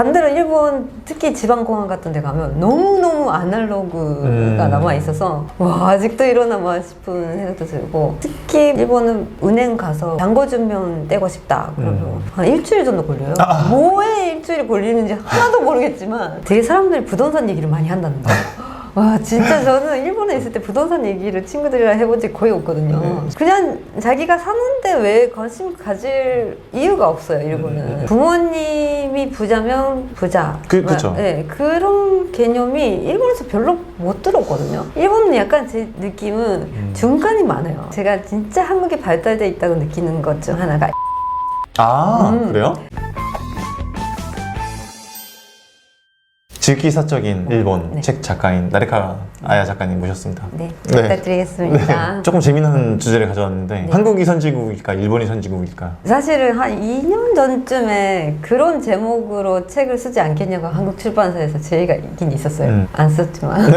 반대로 일본 특히 지방공항 같은 데 가면 너무너무 아날로그가 남아있어서 와 아직도 이러나마 싶은 생각도 들고, 특히 일본은 은행 가서 잔고주면 떼고 싶다 그러면 한 일주일 정도 걸려요. 뭐에 일주일이 걸리는지 하나도 모르겠지만 되게 사람들이 부동산 얘기를 많이 한다는 거예요. 와 진짜 저는 일본에 있을 때 부동산 얘기를 친구들이랑 해본 적 거의 없거든요. 그냥 자기가 사는데 왜 관심 가질 이유가 없어요 일본은. 부모님이 부자면 부자, 그쵸. 네, 그런 개념이 일본에서 별로 못 들었거든요. 일본은 약간 제 느낌은 중간이 많아요. 제가 진짜 한국이 발달돼 있다고 느끼는 것 중 하나가 그래요? 질기사적인 일본 책 작가인 나리카 아야 작가님 모셨습니다. 네, 부탁드리겠습니다. 네. 조금 재미난 주제를 가져왔는데 한국이 선진국일까 일본이 선진국일까? 사실은 한 2년 전쯤에 그런 제목으로 책을 쓰지 않겠냐고 한국 출판사에서 제의가 있긴 있었어요. 안 썼지만.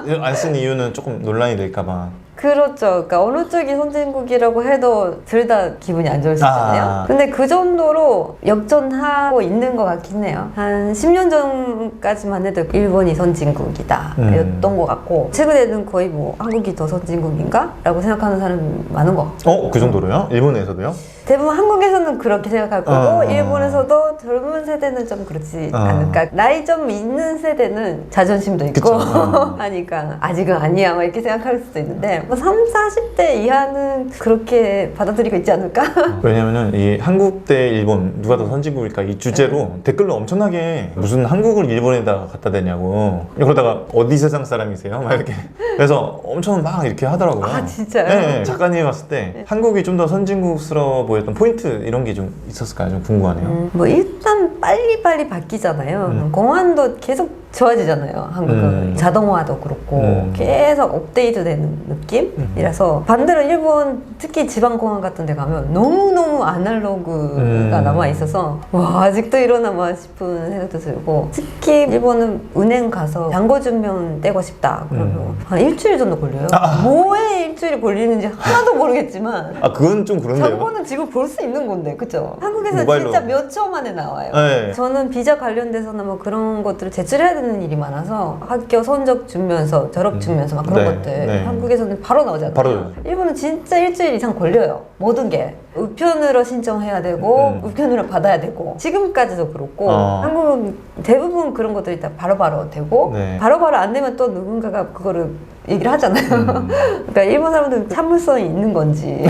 네, 안 쓴 이유는 조금 논란이 될까봐. 그렇죠. 그러니까 어느 쪽이 선진국이라고 해도 둘 다 기분이 안 좋을 수 있잖아요. 근데 그 정도로 역전하고 있는 것 같긴 해요. 한 10년 전까지만 해도 일본이 선진국이다 였던 것 같고, 최근에는 거의 뭐 한국이 더 선진국인가? 라고 생각하는 사람이 많은 것 같고. 그 정도로요? 일본에서도요? 대부분 한국에서는 그렇게 생각할 거고 일본에서도 젊은 세대는 좀 그렇지 않을까. 나이 좀 있는 세대는 자존심도 있고 하니까 아직은 아니야 막 이렇게 생각할 수도 있는데, 뭐 30, 40대 이하는 그렇게 받아들이고 있지 않을까? 왜냐면은 이 한국 대 일본 누가 더 선진국일까 이 주제로 댓글로 엄청나게 무슨 한국을 일본에다가 갖다 대냐고, 그러다가 어디 세상 사람이세요? 막 이렇게 그래서 엄청 막 이렇게 하더라고요. 아 진짜요? 네, 작가님이 봤을 때 한국이 좀 더 선진국스러워 보였던 포인트 이런 게 좀 있었을까요? 좀 궁금하네요. 뭐 일단 빨리빨리 바뀌잖아요. 공안도 계속 좋아지잖아요. 한국은 자동화도 그렇고 계속 업데이트되는 느낌이라서, 반대로 일본 특히 지방공항 같은 데 가면 너무너무 아날로그가 남아있어서 와 아직도 이러나마 싶은 생각도 들고, 특히 일본은 은행 가서 잔고주면 떼고 싶다 그러면 한 일주일 정도 걸려요. 뭐에 일주일이 걸리는지 하나도 모르겠지만 그건 좀 그런데요. 잔고는 지금 볼 수 있는 건데, 그쵸? 한국에서 모바일로. 진짜 몇 초 만에 나와요. 네. 저는 비자 관련돼서나 뭐 그런 것들을 제출해야 되는 일이 많아서 학교 성적 증명서, 졸업 증명서 막 그런 것들 한국에서는 바로 나오잖아요. 바로. 일본은 진짜 일주일 이상 걸려요. 모든 게 우편으로 신청해야 되고 우편으로 받아야 되고, 지금까지도 그렇고 한국은 대부분 그런 것들이 다 바로바로 되고 바로바로 안 되면 또 누군가가 그거를 얘기를 하잖아요. 그러니까 일본 사람들은 참을성이 있는 건지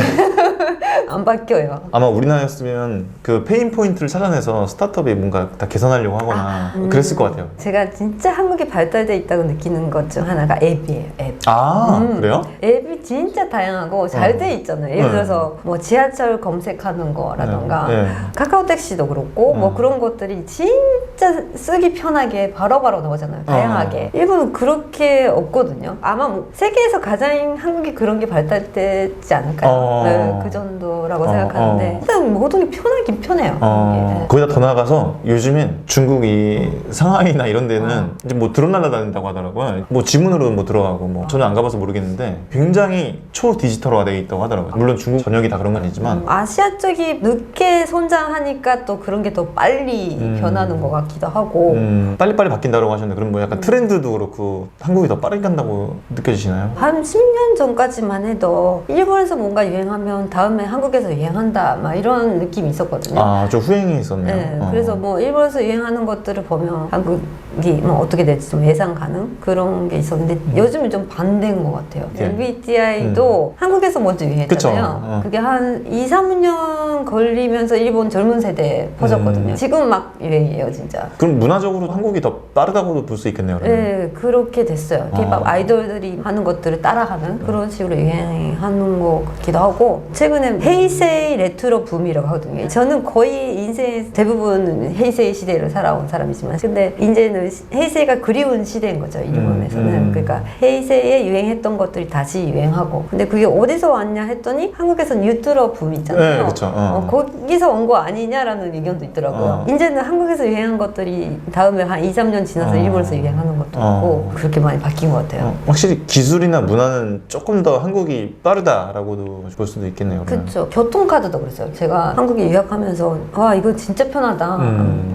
안 바뀌어요. 아마 우리나라였으면 그 페인 포인트를 찾아내서 스타트업이 뭔가 다 개선하려고 하거나 그랬을 것 같아요. 제가 진짜 한국이 발달돼 있다고 느끼는 것 중 하나가 앱이에요. 앱. 그래요? 앱이 진짜 다양하고 잘 돼 있잖아요. 예를 들어서 뭐 지하철 검색하는 거라던가 카카오 택시도 그렇고 뭐 그런 것들이 진짜 쓰기 편하게 바로바로 나오잖아요. 다양하게. 일본은 그렇게 없거든요. 아마 뭐 세계에서 가장 한국이 그런 게 발달되지 않을까요? 네, 그 정도라고 생각하는데 일단 모든 게 편하긴 편해요. 거기다 더 나아가서 요즘엔 중국이 상하이나 이런 데는 이제 뭐 드론 날아다닌다고 하더라고요. 뭐 지문으로 뭐 들어가고 뭐 저는 안 가봐서 모르겠는데 굉장히 초디지털화 되어 있다고 하더라고요. 물론 중국 전역이 다 그런 건 아니지만 아시아 쪽이 늦게 성장하니까 또 그런 게 더 빨리 변하는 것 같기도 하고. 빨리빨리 바뀐다고 하셨는데 그럼 뭐 약간 트렌드도 그렇고 한국이 더 빠르게 간다고 느껴지시나요? 한 10년 전까지만 해도 일본에서 뭔가 유행하면 다음에 한국에서 유행한다 막 이런 느낌이 있었거든요. 좀 후행이 있었네요. 네, 그래서 뭐 일본에서 유행하는 것들을 보면 한국이 뭐 어떻게 될지 좀 예상 가능 그런 게 있었는데 요즘은 좀 반대인 것 같아요. MBTI도 한국에서 먼저 유행했잖아요. 그게 한 2, 3년 걸리면서 일본 젊은 세대에 퍼졌거든요. 지금 막 유행이에요 진짜. 그럼 문화적으로 한국이 더 빠르다고도 볼 수 있겠네요. 그러면. 네, 그렇게 됐어요. K-pop 아이돌들이 하는 것들을 따라하는 그런 식으로 유행하는 것 같기도 하고, 최근에 헤이세이 레트로 붐이라고 하거든요. 저는 거의 인생의 대부분 헤이세이 시대를 살아온 사람이지만 근데 이제는 헤이세이가 그리운 시대인 거죠 일본에서는. 그러니까 헤이세이에 유행했던 것들이 다시 유행하고, 근데 그게 어디서 왔냐 했더니 한국에서 뉴트로 붐 있잖아요. 네, 그렇죠. 거기서 온 거 아니냐라는 의견도 있더라고요. 이제는 한국에서 유행한 것들이 다음에 한 2, 3년 지나서 일본에서 유행하는 것도 있고 그렇게 많이 바뀐 것 같아요. 확실히 기술이나 문화는 조금 더 한국이 빠르다라고도 볼 수도 있겠네요. 그러면. 그렇죠. 교통카드도 그랬어요. 제가 한국에 유학하면서 와 이거 진짜 편하다.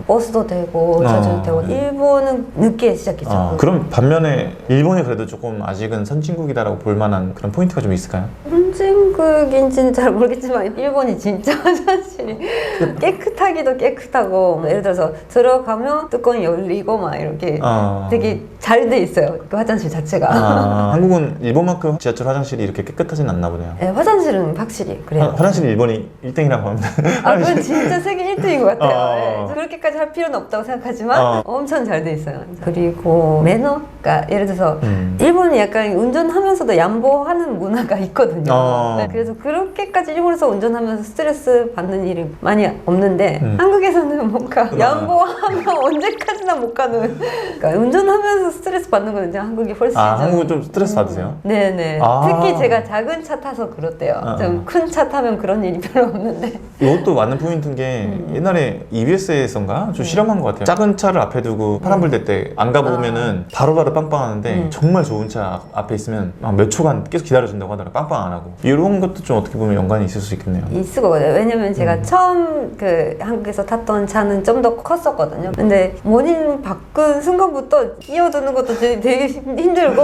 버스도 되고 자전거 되고 일본은 늦게 시작했죠. 그럼 반면에 일본이 그래도 조금 아직은 선진국이다라고 볼 만한 그런 포인트가 좀 있을까요? 선진국인지는 잘 모르겠지만 일본이 진짜 화장실이 깨끗하기도 깨끗하고 예를 들어서 들어가면 뚜껑이 열리고 막 이렇게 되게 잘 돼 있어요. 그 화장실 자체가. 한국은 일본만큼 지하철 화장실이 이렇게 깨끗하진 않나 보네요. 네, 화장실은 확실히 그래요. 화장실이 일본이 1등이라고 합니다. 그건 진짜 세계 1등인 것 같아요. 네. 그렇게까지 할 필요는 없다고 생각하지만 엄청 잘 돼 있어요. 그리고 매너가 예를 들어서 일본이 약간 운전하면서도 양보하는 문화가 있거든요. 네, 그래서 그렇게까지 일본에서 운전하면서 스트레스 받는 일이 많이 없는데 한국에서는 뭔가 양보하면 언제까지나 못 가는 그러니까 운전하면서 스트레스 받는 거는 이제 한국이 훨씬 한국은 좀 스트레스 받으세요? 네네. 특히 제가 작은 차 타서 그렇대요. 좀 큰 차 타면 그런 일이 별로 없는데 이것도 맞는 포인트인 게 옛날에 EBS에선가 좀 실험한 것 같아요. 작은 차를 앞에 두고 파란불 될 때 안 가보면은 바로바로 빵빵하는데 정말 좋은 차 앞에 있으면 몇 초간 계속 기다려준다고 하더라고요. 빵빵 안 하고. 이런 것도 좀 어떻게 보면 연관이 있을 수 있겠네요. 있을 거거든요. 왜냐면 제가 처음 그 한국에서 탔던 차는 좀 더 컸었거든요. 근데 모닝 바꾼 순간부터 끼어드는 것도 되게 힘들고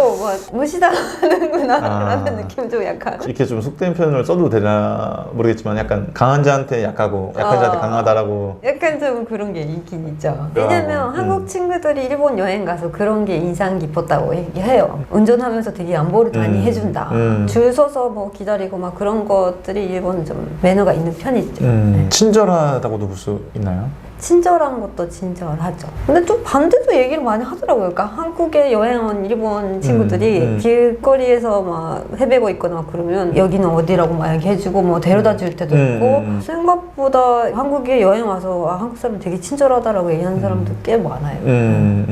무시당하는구나 라는 느낌 좀 약간 이렇게 좀 속된 표현을 써도 되나 모르겠지만 약간 강한 자한테 약하고 약한 자한테 강하다라고 약간 좀 그런 게 있긴 있죠. 왜냐면 한국 친구들이 일본 여행 가서 그런 게 인상 깊었다고 얘기해요. 운전하면서 되게 양보를 많이 해준다. 줄 서서 뭐 기다리고 막 그런 것들이 일본은 좀 매너가 있는 편이죠. 네. 친절하다고도 볼 수 있나요? 친절한 것도 친절하죠. 근데 좀 반대도 얘기를 많이 하더라고요. 그러니까 한국에 여행 온 일본 친구들이 길거리에서 막 헤매고 있거나 막 그러면 여기는 어디라고 막 얘기해주고 뭐 데려다 줄 때도 있고 생각보다 한국에 여행 와서 한국 사람 되게 친절하다라고 얘기하는 사람도 꽤 많아요.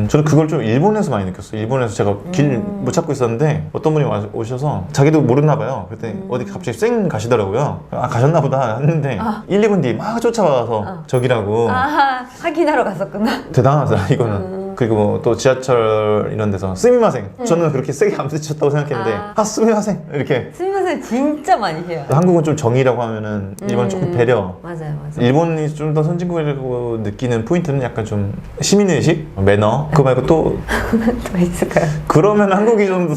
저는 그걸 좀 일본에서 많이 느꼈어요. 일본에서 제가 길 못 찾고 있었는데 어떤 분이 오셔서 자기도 모르나 봐요. 그때 어디 갑자기 쌩 가시더라고요. 가셨나 보다 했는데 1, 2분 뒤에 막 쫓아와서 저기라고 확인하러 갔었구나. 대단하다 이거는. 그리고 뭐 또 지하철 이런 데서 스미마생 저는 그렇게 세게 안 부딪혔다고 생각했는데 스미마생 이렇게 스미마생 진짜 많이 해요. 한국은 좀 정이라고 하면은 일본은 조금 배려. 맞아요. 일본이 좀 더 선진국이라고 느끼는 포인트는 약간 좀 시민의식, 매너. 그거 말고 또 있을까요? 그러면 한국이 좀 더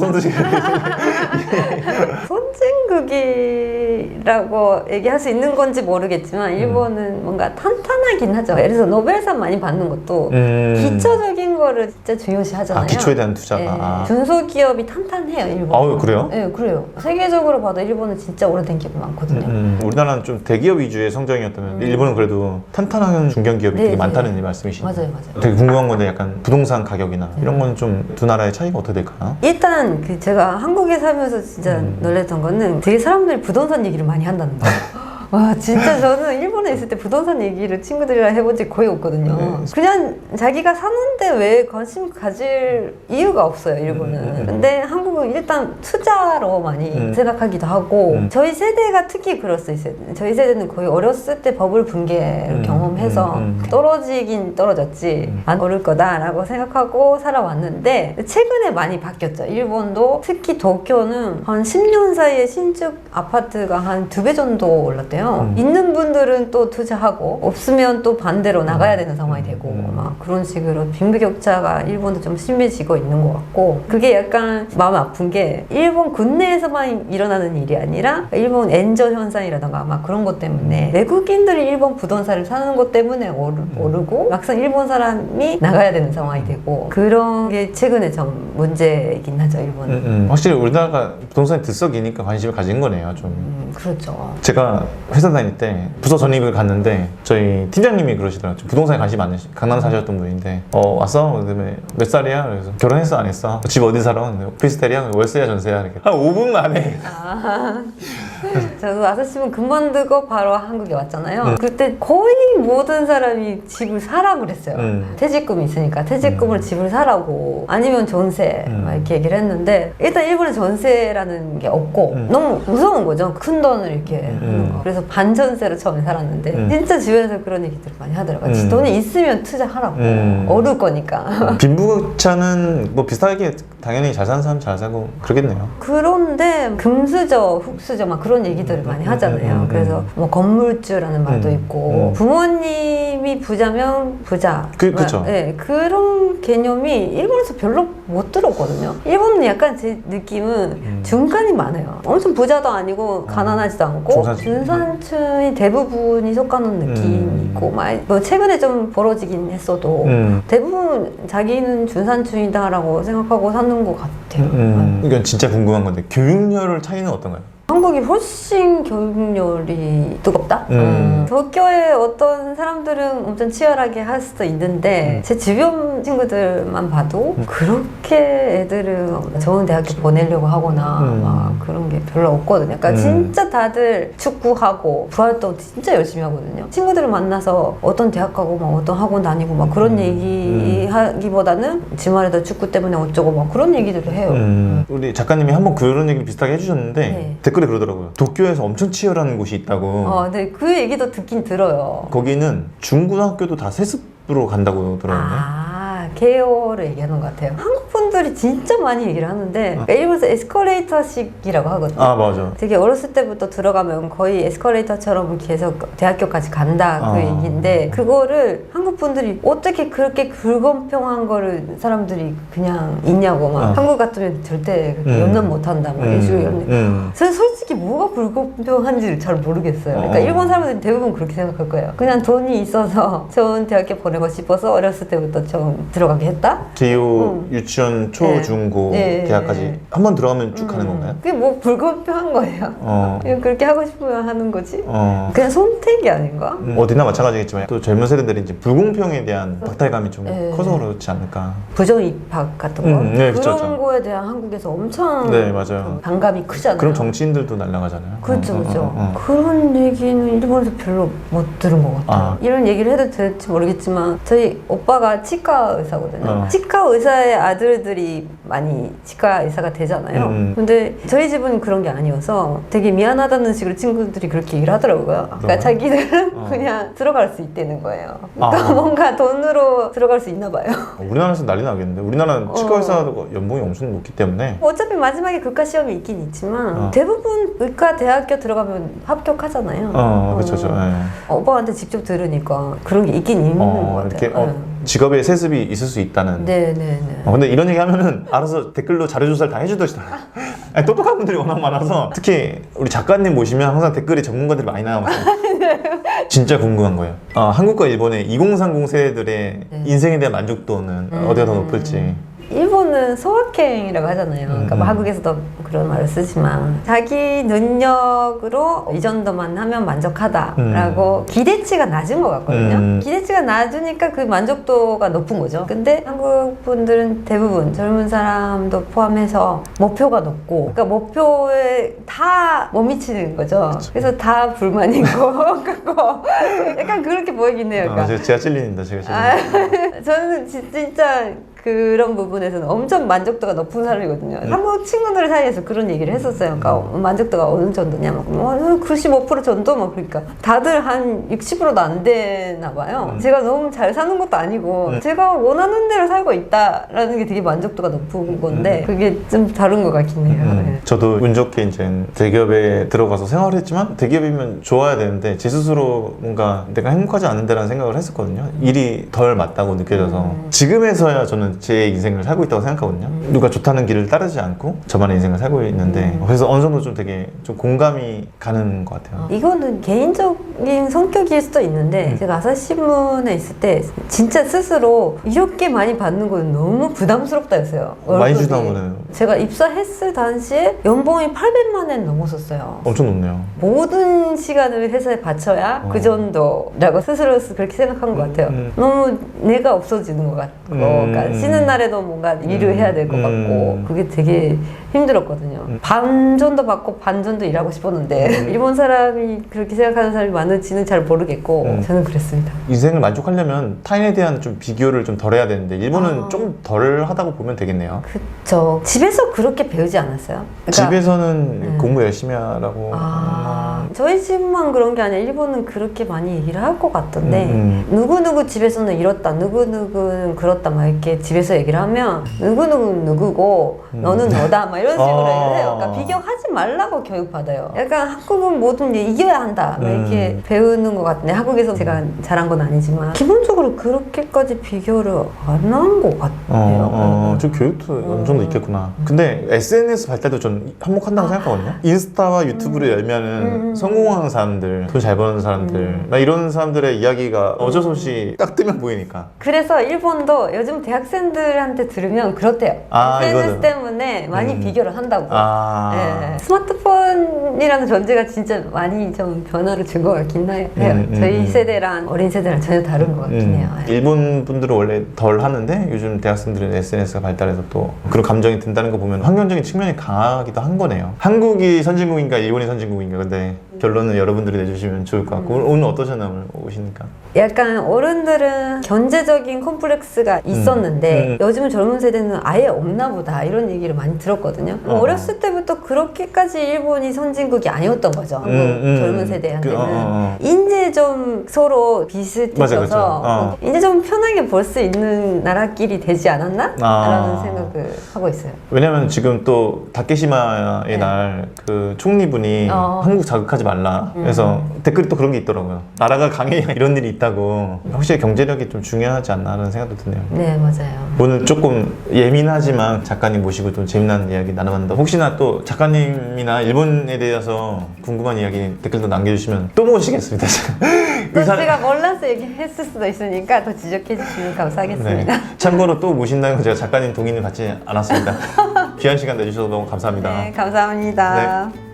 선진국이라고 얘기할 수 있는 건지 모르겠지만 일본은 뭔가 탄탄하긴 하죠. 예를 들어서 노벨상 많이 받는 것도 기초적인 거를 진짜 중요시 하잖아요. 기초에 대한 투자가. 중소기업이 탄탄해요, 일본. 그래요? 네, 그래요. 세계적으로 봐도 일본은 진짜 오래된 기업이 많거든요. 우리나라는 좀 대기업 위주의 성장이었다면 일본은 그래도 탄탄한 중견기업이 되게 많다는 말씀이시죠? 맞아요. 되게 궁금한 건데 약간 부동산 가격이나 이런 건 좀 두 나라의 차이가 어떻게 될까요? 일단 제가 한국에 살면서 진짜 놀랬던 거는 되게 사람들이 부동산 얘기를 많이 한다는 거예요. 와 진짜 저는 일본에 있을 때 부동산 얘기를 친구들이랑 해본 적이 거의 없거든요. 그냥 자기가 사는데 왜 관심 가질 이유가 없어요, 일본은. 근데 한국은 일단 투자로 많이 생각하기도 하고 저희 세대가 특히 그럴 수 있어요. 저희 세대는 거의 어렸을 때 버블 붕괴를 경험해서 떨어지긴 떨어졌지 안 오를 거다라고 생각하고 살아왔는데 최근에 많이 바뀌었죠. 일본도 특히 도쿄는 한 10년 사이에 신축 아파트가 한 2배 정도 올랐대요. 있는 분들은 또 투자하고 없으면 또 반대로 나가야 되는 상황이 되고 막 그런 식으로 빈부격차가 일본도 좀 심해지고 있는 것 같고 그게 약간 마음 아픈 게 일본 국내에서만 일어나는 일이 아니라 일본 엔저 현상이라던가 막 그런 것 때문에 외국인들이 일본 부동산을 사는 것 때문에 오르고 막상 일본 사람이 나가야 되는 상황이 되고 그런 게 최근에 좀 문제이긴 하죠, 일본은. 확실히 우리나라가 부동산이 들썩이니까 관심을 가진 거네요, 좀. 그렇죠. 제가 회사 다닐 때 부서 전입을 갔는데 저희 팀장님이 그러시더라고요. 부동산에 관심 많으시 강남 사셨던 분인데 왔어? 그다음에 몇 살이야? 그래서 결혼했어? 안 했어? 집 어디 살아? 오피스텔이야? 월세야? 전세야? 이렇게 한 5분 만에 저도 6시면 그만두고 바로 한국에 왔잖아요. 그때 거의 모든 사람이 집을 사라고 그랬어요. 퇴직금이 있으니까 퇴직금을 집을 사라고 아니면 전세 막 이렇게 얘기를 했는데 일단 일본에 전세라는 게 없고 너무 무서운 거죠. 큰 돈을 이렇게 하는 거. 그래서 그래서 반전세로 처음에 살았는데 진짜 주변에서 그런 얘기들을 많이 하더라고요. 돈이 있으면 투자하라고. 오를 거니까. 빈부격차는 뭐 비슷하게 당연히 잘 사는 사람 잘 사고 그러겠네요. 그런데 금수저, 흙수저 막 그런 얘기들을 많이 하잖아요. 그래서 뭐 건물주라는 말도 있고 부모님이 부자면 부자. 그쵸. 네, 그런 개념이 일본에서 별로 못 들었거든요. 일본은 약간 제 느낌은 중간이 많아요. 엄청 부자도 아니고 가난하지도 않고 중산층이 대부분이 속하는 느낌이 있고 뭐 최근에 좀 벌어지긴 했어도 대부분 자기는 중산층이다라고 생각하고 사는 것 같아요. 이건 진짜 궁금한 건데 교육열 차이는 어떤가요? 한국이 훨씬 교육열이 뜨겁다? 도쿄의 어떤 사람들은 엄청 치열하게 할 수도 있는데 제 주변 친구들만 봐도 그렇게 애들을 좋은 대학교 보내려고 하거나 막 그런 게 별로 없거든요. 그러니까 진짜 다들 축구하고 부활동 진짜 열심히 하거든요. 친구들을 만나서 어떤 대학 가고 막 어떤 학원 다니고 막 그런 얘기 하기보다는 주말에도 축구 때문에 어쩌고 막 그런 얘기들을 해요. 우리 작가님이 한번 그런 얘기 비슷하게 해주셨는데 네. 댓글에 그러더라고요. 도쿄에서 엄청 치열한 곳이 있다고. 네, 그 얘기도 듣긴 들어요. 거기는 중고등학교도 다 세습으로 간다고 들었는데. 계열을 얘기하는 것 같아요. 한국 분들이 진짜 많이 얘기를 하는데 그러니까 일본에서 에스컬레이터식이라고 하거든요. 맞아. 되게 어렸을 때부터 들어가면 거의 에스컬레이터처럼 계속 대학교까지 간다 그 얘기인데 그거를 한국 분들이 어떻게 그렇게 불공평한 거를 사람들이 그냥 있냐고 막 한국 같으면 절대 그렇게 연연 못한다 막 이런 식으로 저는 솔직히 뭐가 불공평한지를 잘 모르겠어요. 그러니까 일본 사람들이 대부분 그렇게 생각할 거예요. 그냥 돈이 있어서 좋은 대학교 보내고 싶어서 어렸을 때부터 좀 들어가게 했다? 개요 유치원 초, 중, 고 대학까지 한 번 들어가면 쭉 가는 건가요? 그게 뭐 불공평한 거예요. 그냥 그렇게 하고 싶으면 하는 거지. 그냥 선택이 아닌가? 어디나 마찬가지겠지만 또 젊은 세대들이 이제 불공평에 대한 박탈감이 좀 커서 그렇지 않을까. 부정 입학 같은 거 네, 그런 그쵸. 거에 대한 한국에서 엄청 네, 맞아요. 반감이 크잖아요. 그럼 정치인들도 날아가잖아요. 그렇죠, 그렇죠. 그런 얘기는 일본에서 별로 못 들은 것 같아요. 이런 얘기를 해도 될지 모르겠지만 저희 오빠가 치과 의사거든요. 치과 의사의 아들들이 많이 치과 의사가 되잖아요. 근데 저희 집은 그런 게 아니어서 되게 미안하다는 식으로 친구들이 그렇게 얘기를 하더라고요. 그러니까 자기들은 그냥 들어갈 수 있다는 거예요. 그러니까 뭔가 돈으로 들어갈 수 있나 봐요. 우리나라에서 난리 나겠는데 우리나라는 치과 의사 연봉이 엄청 높기 때문에 어차피 마지막에 글과 시험이 있긴 있지만 대부분 의과 대학교 들어가면 합격하잖아요. 그렇죠. 오빠한테 직접 들으니까 그런 게 있긴 있는 것 같아요. 이렇게 직업에 세습이 있을 수 있다는. 네네네. 근데 이런 얘기 하면은 알아서 댓글로 자료조사를 다 해주더라고요. 똑똑한 분들이 워낙 많아서 특히 우리 작가님 모시면 항상 댓글에 전문가들이 많이 나와요. 진짜 궁금한 거예요. 한국과 일본의 2030 세대들의 인생에 대한 만족도는 어디가 더 높을지. 일본은 소확행이라고 하잖아요. 그러니까 뭐 한국에서도 그런 말을 쓰지만 자기 능력으로 이 정도만 하면 만족하다라고 기대치가 낮은 것 같거든요. 기대치가 낮으니까 그 만족도가 높은 거죠. 근데 한국 분들은 대부분 젊은 사람도 포함해서 목표가 높고 그러니까 목표에 다 못 미치는 거죠. 그래서 다 불만인 거 같고 약간 그렇게 보이긴 해요. 그러니까. 제가 찔린다. 저는 진짜 그런 부분에서는 엄청 만족도가 높은 사람이거든요. 한국 친구들 사이에서 그런 얘기를 했었어요. 그러니까 만족도가 어느 정도냐, 막 95% 정도, 막 그러니까 다들 한 60%도 안 되나 봐요. 제가 너무 잘 사는 것도 아니고 제가 원하는 대로 살고 있다라는 게 되게 만족도가 높은 건데 그게 좀 다른 것 같긴 해요. 네. 저도 운 좋게 이제 대기업에 들어가서 생활했지만 대기업이면 좋아야 되는데 제 스스로 뭔가 내가 행복하지 않은데라는 생각을 했었거든요. 일이 덜 맞다고 느껴져서 지금에서야 저는 제 인생을 살고 있다고 생각하거든요. 누가 좋다는 길을 따르지 않고 저만의 인생을 살고 있는데 그래서 어느 정도 좀 되게 좀 공감이 가는 것 같아요. 이거는 개인적인 성격일 수도 있는데 제가 아사히신문에 있을 때 진짜 스스로 이렇게 많이 받는 건 너무 부담스럽다 했어요. 많이 주다보네요. 제가 입사했을 당시에 연봉이 800만 엔 넘었었어요. 엄청 높네요. 모든 시간을 회사에 바쳐야 그 정도라고 스스로 그렇게 생각한 것 같아요. 너무 내가 없어지는 것 같고 그러니까 쉬는 날에도 뭔가 일을 해야 될 것 같고 그게 되게 힘들었거든요. 반 정도 받고 반 정도 일하고 싶었는데 일본 사람이 그렇게 생각하는 사람이 많은지는 잘 모르겠고 저는 그랬습니다. 인생을 만족하려면 타인에 대한 좀 비교를 좀 덜 해야 되는데 일본은 좀 덜 하다고 보면 되겠네요. 그쵸. 집에서 그렇게 배우지 않았어요? 그러니까, 집에서는 공부 열심히 하라고 저희 집만 그런 게 아니라 일본은 그렇게 많이 얘기를 할 것 같던데 누구누구 집에서는 이렇다 누구누구는 그렇다 막 이렇게 집에서 얘기를 하면 누구누구는 누구고 너는 너다 막 이런 식으로 얘기를 해요. 그러니까 비교하지 말라고 교육받아요. 약간 한국은 뭐든 이겨야 한다 막 이렇게 배우는 것 같은데 한국에서 제가 잘한 건 아니지만 기본적으로 그렇게까지 비교를 안 한 것 같아요. 좀 교육도 어느 정도 있겠구나. 근데 SNS 발달도 좀 한몫한다고 생각하거든요. 인스타와 유튜브를 열면은 성공하는 사람들, 돈 잘 버는 사람들, 나 이런 사람들의 이야기가 어쩔 수 없이 딱 뜨면 보이니까. 그래서 일본도 요즘 대학생들한테 들으면 그렇대요. SNS 이거는. 때문에 많이 비교를 한다고. 네. 스마트폰이라는 존재가 진짜 많이 좀 변화를 준 것 같긴 해요. 저희 세대랑 어린 세대랑 전혀 다른 것 같긴 해요. 일본 분들은 원래 덜 하는데 요즘 대학생들은 SNS가 발달해서 또 그런 감정이 든다는 거 보면 환경적인 측면이 강하기도 한 거네요. 한국이 선진국인가 일본이 선진국인가 근데 결론은 여러분들이 내주시면 좋을 것 같고 오늘 어떠셨나요? 오늘 오시니까 약간 어른들은 경제적인 콤플렉스가 있었는데 요즘 젊은 세대는 아예 없나 보다 이런 얘기를 많이 들었거든요. 어렸을 때부터 그렇게까지 일본이 선진국이 아니었던 거죠. 젊은 세대한테는 이제 좀 서로 비슷해져서 이제 좀 편하게 볼 수 있는 나라끼리 되지 않았나? 라는 생각을 하고 있어요. 왜냐면 지금 또 다케시마의 날 그 총리분이 한국 자극하지 말라 그래서 댓글이 또 그런 게 있더라고요. 나라가 강해야 이런 일이 있다고. 확실히 경제력이 좀 중요하지 않나 하는 생각도 드네요. 네, 맞아요. 오늘 조금 예민하지만 작가님 모시고 좀 재미난 이야기 나눠봤는데 혹시나 또 작가님이나 일본에 대해서 궁금한 이야기 댓글도 남겨주시면 또 모시겠습니다. 또 제가 몰라서 얘기했을 수도 있으니까 더 지적해 주시면 감사하겠습니다. 네. 참고로 또 모신다는 건 제가 작가님 동의는 받지 않았습니다. 귀한 시간 내주셔서 너무 감사합니다. 네, 감사합니다. 네.